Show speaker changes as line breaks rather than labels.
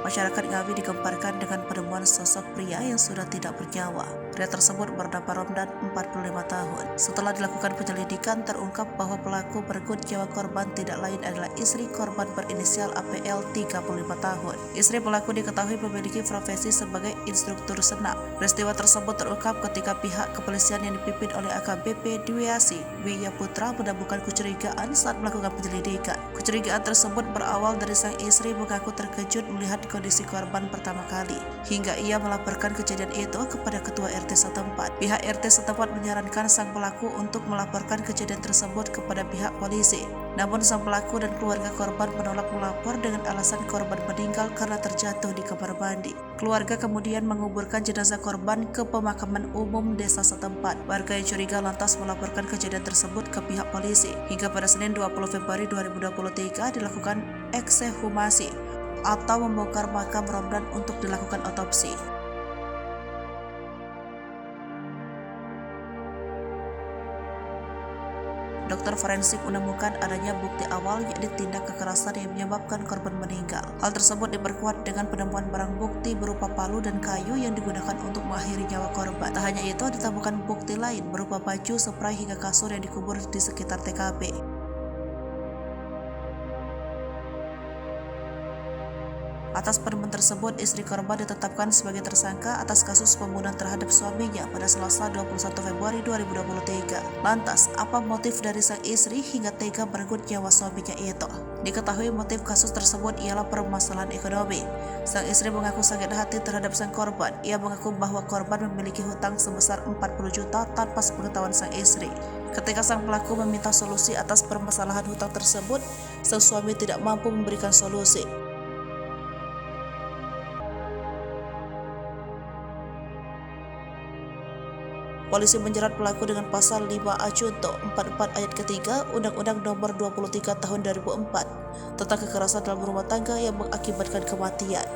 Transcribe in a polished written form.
Masyarakat Ngawi digemparkan dengan penemuan sosok pria yang sudah tidak bernyawa. Pria tersebut bernama Romdan, 45 tahun. Setelah dilakukan penyelidikan, terungkap bahwa pelaku merenggut nyawa korban tidak lain adalah istri korban berinisial APL, 35 tahun. Istri pelaku diketahui memiliki profesi sebagai instruktur senam. Peristiwa tersebut terungkap ketika pihak kepolisian yang dipimpin oleh AKBP Dwiasi Wiya Putra menemukan kecurigaan saat melakukan penyelidikan. Kecurigaan tersebut berawal dari sang istri mengaku terkejut melihat kondisi korban pertama kali, hingga ia melaporkan kejadian itu kepada ketua RT setempat. Pihak RT setempat menyarankan sang pelaku untuk melaporkan kejadian tersebut kepada pihak polisi. Namun sang pelaku dan keluarga korban menolak melapor dengan alasan korban meninggal karena terjatuh di kamar mandi. Keluarga kemudian menguburkan jenazah korban ke pemakaman umum desa setempat. Warga yang curiga lantas melaporkan kejadian tersebut ke pihak polisi. Hingga pada Senin 20 Februari 2023 dilakukan ekshumasi atau membongkar makam Romdan untuk dilakukan otopsi. Dokter forensik menemukan adanya bukti awal yakni tindak kekerasan yang menyebabkan korban meninggal. Hal tersebut diperkuat dengan penemuan barang bukti berupa palu dan kayu yang digunakan untuk mengakhiri nyawa korban. Tak hanya itu, ditemukan bukti lain berupa baju, spray hingga kasur yang dikubur di sekitar TKP. Atas penemuan tersebut, istri korban ditetapkan sebagai tersangka atas kasus pembunuhan terhadap suaminya pada Selasa 21 Februari 2023. Lantas, apa motif dari sang istri hingga tega merenggut nyawa suaminya itu? Diketahui motif kasus tersebut ialah permasalahan ekonomi. Sang istri mengaku sakit hati terhadap sang korban. Ia mengaku bahwa korban memiliki hutang sebesar 40 juta tanpa sepengetahuan sang istri. Ketika sang pelaku meminta solusi atas permasalahan hutang tersebut, sang suami tidak mampu memberikan solusi. Polisi menjerat pelaku dengan pasal 5A Junto 44 ayat ketiga Undang-Undang Nomor 23 Tahun 2004 tentang kekerasan dalam rumah tangga yang mengakibatkan kematian.